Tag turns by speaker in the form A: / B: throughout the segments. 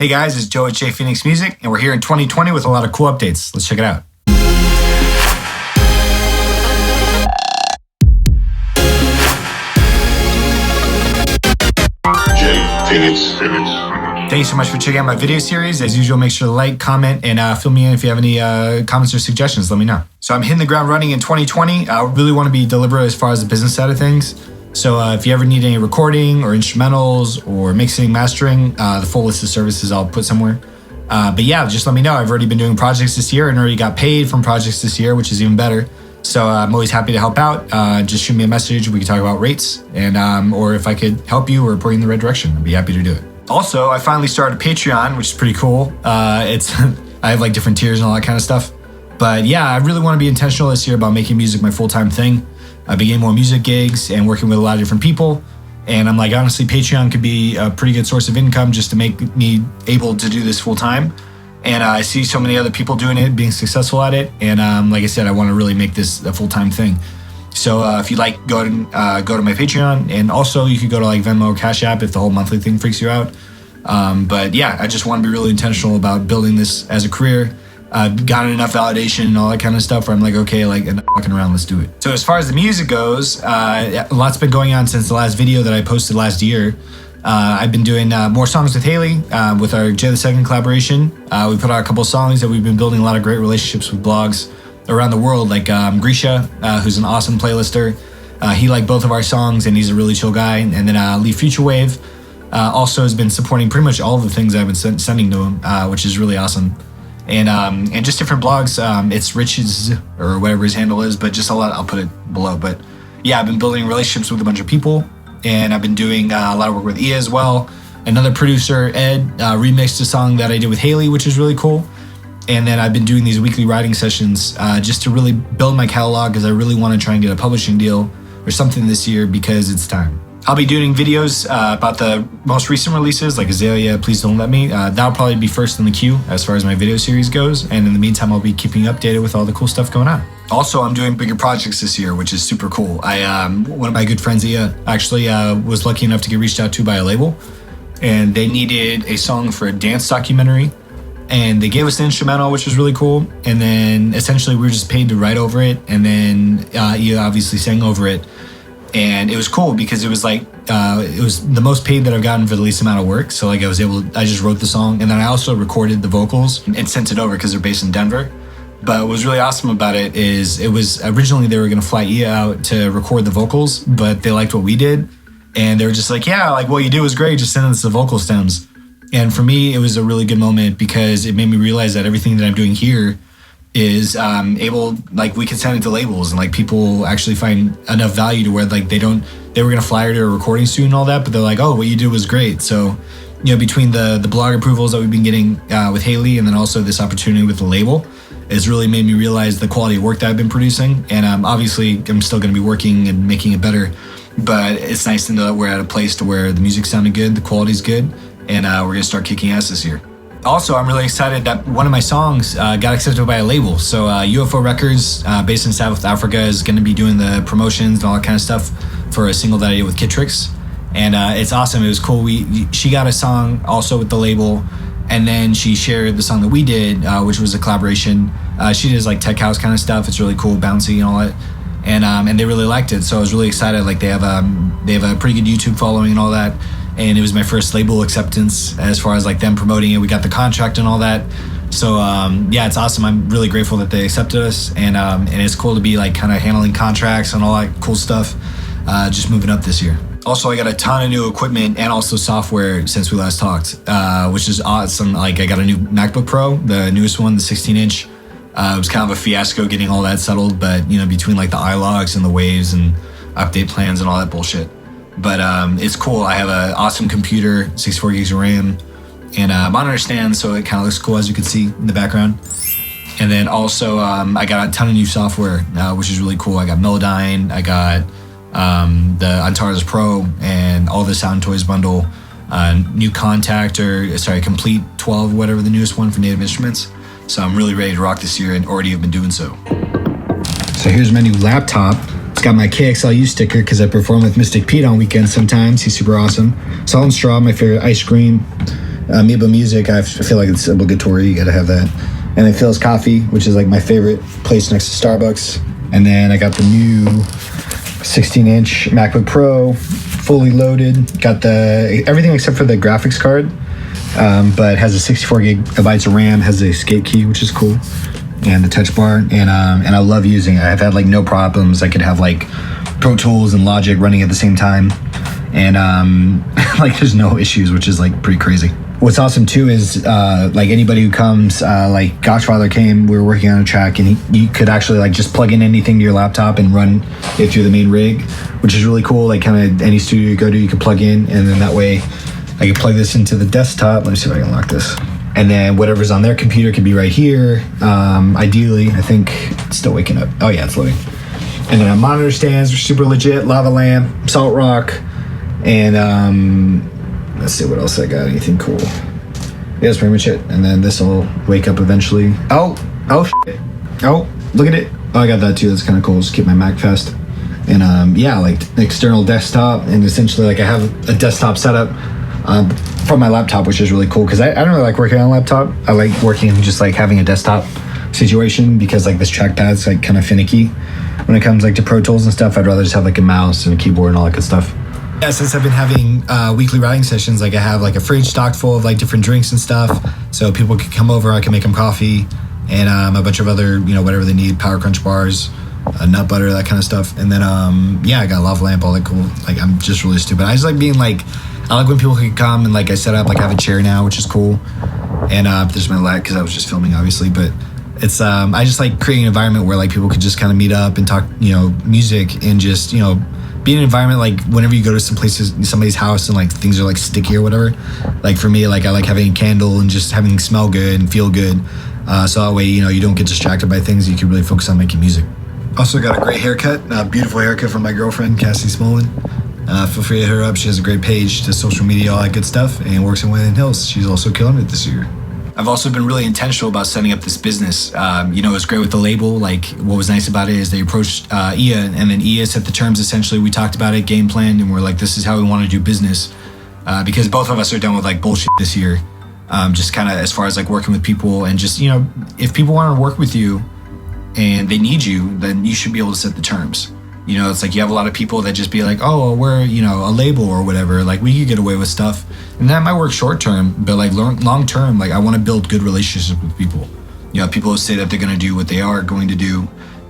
A: Hey guys, it's Joe at JayPhoenixMusic, and we're here in 2020 with a lot of cool updates. Let's check it out. Thank you so much for checking out my video series. As usual, make sure to like, comment, and fill me in if you have any comments or suggestions. Let me know. So I'm hitting the ground running in 2020. I really want to be deliberate as far as the business side of things. So if you ever need any recording or instrumentals or mixing, mastering, the full list of services I'll put somewhere. But yeah, just let me know. I've already been doing projects this year and already got paid from projects this year, which is even better. So I'm always happy to help out. Just shoot me a message. We can talk about rates and or if I could help you or point you in the right direction, I'd be happy to do it. Also, I finally started Patreon, which is pretty cool. It's I have like different tiers and all that kind of stuff. But yeah, I really want to be intentional this year about making music my full-time thing. I've been getting more music gigs and working with a lot of different people. And I'm like, honestly, Patreon could be a pretty good source of income just to make me able to do this full time. And I see so many other people doing it, being successful at it. And like I said, I want to really make this a full-time thing. So if you like, go to my Patreon. And also you could go to like Venmo or Cash App if the whole monthly thing freaks you out. But yeah, I just want to be really intentional about building this as a career. I've gotten enough validation and all that kind of stuff where I'm like, okay, like, enough fucking around, let's do it. So as far as the music goes, a lot's been going on since the last video that I posted last year. I've been doing more songs with Haley with our Jay2 collaboration. We put out a couple of songs that we've been building a lot of great relationships with blogs around the world, like Grisha, who's an awesome playlister. He liked both of our songs and he's a really chill guy. And then Lee Future Wave also has been supporting pretty much all of the things I've been sending to him, which is really awesome. And just different blogs. It's Rich's or whatever his handle is, but just a lot. I'll put it below. But yeah, I've been building relationships with a bunch of people, and I've been doing a lot of work with Ia as well. Another producer, Ed, remixed a song that I did with Haley, which is really cool. And then I've been doing these weekly writing sessions just to really build my catalog because I really want to try and get a publishing deal or something this year because it's time. I'll be doing videos about the most recent releases, like Azalea, Please Don't Let Me. That'll probably be first in the queue as far as my video series goes. And in the meantime, I'll be keeping you updated with all the cool stuff going on. Also, I'm doing bigger projects this year, which is super cool. One of my good friends, Ia, actually was lucky enough to get reached out to by a label. And they needed a song for a dance documentary. And they gave us the instrumental, which was really cool. And then essentially we were just paid to write over it. And then Ia obviously sang over it. And it was cool because it was like, it was the most paid that I've gotten for the least amount of work. So like I just wrote the song and then I also recorded the vocals and sent it over because they're based in Denver. But what was really awesome about it is it was originally they were going to fly Ia out to record the vocals, but they liked what we did. And they were just like, yeah, like what you do is great. Just send us the vocal stems. And for me, it was a really good moment because it made me realize that everything that I'm doing here is like we can send it to labels and like people actually find enough value to where like they were gonna fly her to a recording studio and all that, but they're like, oh, what you did was great. So you know, between the blog approvals that we've been getting with Haley and then also this opportunity with the label, it's really made me realize the quality of work that I've been producing. And obviously I'm still gonna be working and making it better, but it's nice to know that we're at a place to where the music sounded good, the quality's good, and we're gonna start kicking ass this year. Also, I'm really excited that one of my songs got accepted by a label. So UFO Records, based in South Africa, is going to be doing the promotions and all that kind of stuff for a single that I did with Kitrix. And it's awesome. It was cool. She got a song also with the label, and then she shared the song that we did, which was a collaboration. She does like tech house kind of stuff. It's really cool, bouncy and all that. And they really liked it. So I was really excited. Like they have a pretty good YouTube following and all that. And it was my first label acceptance as far as like them promoting it. We got the contract and all that. So yeah, it's awesome. I'm really grateful that they accepted us, and it's cool to be like kind of handling contracts and all that cool stuff. Just moving up this year. Also, I got a ton of new equipment and also software since we last talked, which is awesome. Like I got a new MacBook Pro, the newest one, the 16-inch. It was kind of a fiasco getting all that settled, but you know, between like the iLogs and the waves and update plans and all that bullshit. But it's cool. I have an awesome computer, 64 gigs of RAM, and monitor stand, so it kind of looks cool as you can see in the background. And then also I got a ton of new software, which is really cool. I got Melodyne, I got the Antares Pro, and all the Sound Toys bundle, new Complete 12, whatever the newest one for Native Instruments. So I'm really ready to rock this year and already have been doing so. So here's my new laptop. It's got my KXLU sticker because I perform with Mystic Pete on weekends sometimes. He's super awesome. Salt and Straw, my favorite ice cream. Amoeba Music, I feel like it's obligatory. You gotta have that. And then Phil's Coffee, which is like my favorite place next to Starbucks. And then I got the new 16-inch MacBook Pro, fully loaded. Got the everything except for the graphics card, but has a 64 gigabytes of RAM, has the escape key, which is cool, and the touch bar. And I love using it. I've had like no problems. I could have like Pro Tools and Logic running at the same time, and like there's no issues, which is like pretty crazy. What's awesome too is like anybody who comes, like Godfather came, we were working on a track, and you could actually like just plug in anything to your laptop and run it through the main rig, which is really cool. Like kind of any studio you go to, you can plug in, and then that way I can plug this into the desktop. Let me see if I can lock this. And then whatever's on their computer can be right here. Ideally, I think it's still waking up. Oh yeah, it's loading. And then our monitor stands are super legit, lava lamp, salt rock, and let's see what else I got. Anything cool? Yeah, that's pretty much it. And then this will wake up eventually. Oh, shit. Oh, look at it. Oh, I got that too. That's kind of cool. Just keep my Mac fast. And yeah, like external desktop, and essentially like I have a desktop setup from my laptop, which is really cool because I don't really like working on a laptop. I like working just like having a desktop situation because like this trackpad's like kind of finicky when it comes like to Pro Tools and stuff. I'd rather just have like a mouse and a keyboard and all that good stuff. Yeah, since I've been having weekly writing sessions, like I have like a fridge stocked full of like different drinks and stuff, so people can come over, I can make them coffee, and a bunch of other, you know, whatever they need, Power Crunch bars, nut butter, that kind of stuff. And then yeah, I got a lava lamp, all that cool. Like I'm just really stupid. I just like being like, I like when people can come and like I set up, like I have a chair now, which is cool. And there's my lag because I was just filming obviously, but it's I just like creating an environment where like people could just kind of meet up and talk, you know, music, and just, you know, be in an environment like whenever you go to somebody's house and like things are like sticky or whatever. Like for me, like I like having a candle and just having smell good and feel good. So that way, you know, you don't get distracted by things. You can really focus on making music. Also got a great haircut, beautiful haircut from my girlfriend, Cassie Smolin. Feel free to hit her up. She has a great page to social media, all that good stuff, and works in Wayland Hills. She's also killing it this year. I've also been really intentional about setting up this business. You know, it's great with the label. Like, what was nice about it is they approached Ia, and then Ia set the terms. Essentially, we talked about it, game planned, and we're like, this is how we want to do business. Because both of us are done with like bullshit this year. Just kind of as far as like working with people, and just, you know, if people want to work with you and they need you, then you should be able to set the terms. You know, it's like you have a lot of people that just be like, oh, we're, you know, a label or whatever. Like, we could get away with stuff. And that might work short term, but like long term, like I want to build good relationships with people. You know, people who say that they're going to do what they are going to do.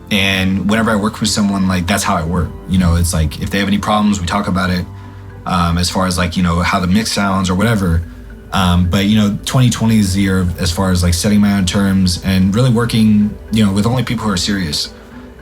A: And whenever I work with someone, like that's how I work. You know, it's like if they have any problems, we talk about it, as far as like, you know, how the mix sounds or whatever. But, you know, 2020 is the year as far as like setting my own terms and really working, you know, with only people who are serious.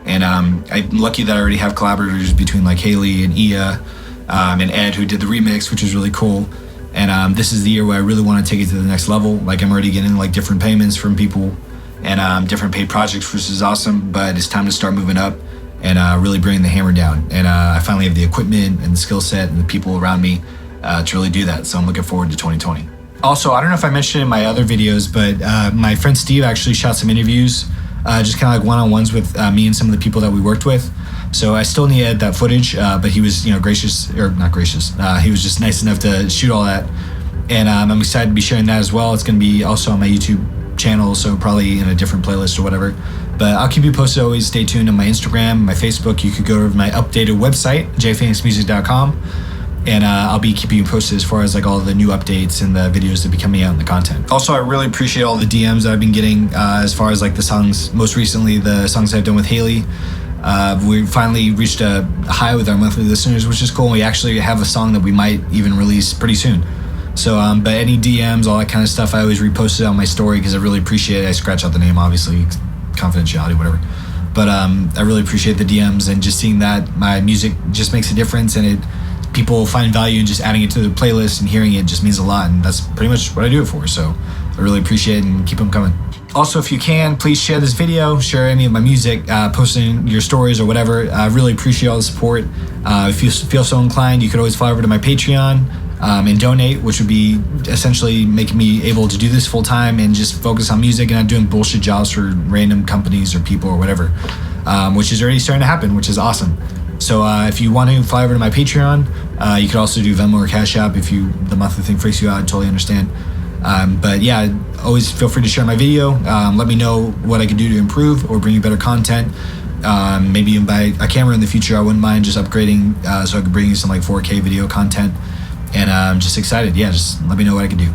A: And I'm lucky that I already have collaborators between like Haley and Ia and Ed, who did the remix, which is really cool. And this is the year where I really want to take it to the next level. Like I'm already getting like different payments from people and different paid projects, which is awesome. But it's time to start moving up and really bringing the hammer down. And I finally have the equipment and the skill set and the people around me to really do that. So I'm looking forward to 2020. Also, I don't know if I mentioned it in my other videos, but my friend Steve actually shot some interviews, just kind of like one-on-ones with me and some of the people that we worked with. So I still need to edit that footage, but he was, you know, gracious, or not gracious. He was just nice enough to shoot all that. And I'm excited to be sharing that as well. It's going to be also on my YouTube channel, so probably in a different playlist or whatever. But I'll keep you posted always. Stay tuned on my Instagram, my Facebook. You could go to my updated website, JayPhoenixMusic.com. And I'll be keeping you posted as far as like all the new updates and the videos that be coming out and the content. Also, I really appreciate all the DMs that I've been getting as far as like the songs, most recently the songs I've done with Haley. We finally reached a high with our monthly listeners, which is cool. We actually have a song that we might even release pretty soon. So, but any DMs, all that kind of stuff, I always repost it on my story because I really appreciate it. I scratch out the name, obviously, confidentiality, whatever. But I really appreciate the DMs, and just seeing that my music just makes a difference, and people find value in just adding it to the playlist and hearing it just means a lot, and that's pretty much what I do it for. So I really appreciate it, and keep them coming. Also, if you can, please share this video, share any of my music, post in your stories or whatever. I really appreciate all the support. If you feel so inclined, you could always fly over to my Patreon and donate, which would be essentially making me able to do this full time and just focus on music and not doing bullshit jobs for random companies or people or whatever, which is already starting to happen, which is awesome. So if you want to fly over to my Patreon, you could also do Venmo or Cash App if the monthly thing freaks you out. I totally understand. But yeah, always feel free to share my video. Let me know what I can do to improve or bring you better content. Maybe even buy a camera in the future. I wouldn't mind just upgrading so I could bring you some like 4K video content. And I'm just excited. Yeah, just let me know what I can do.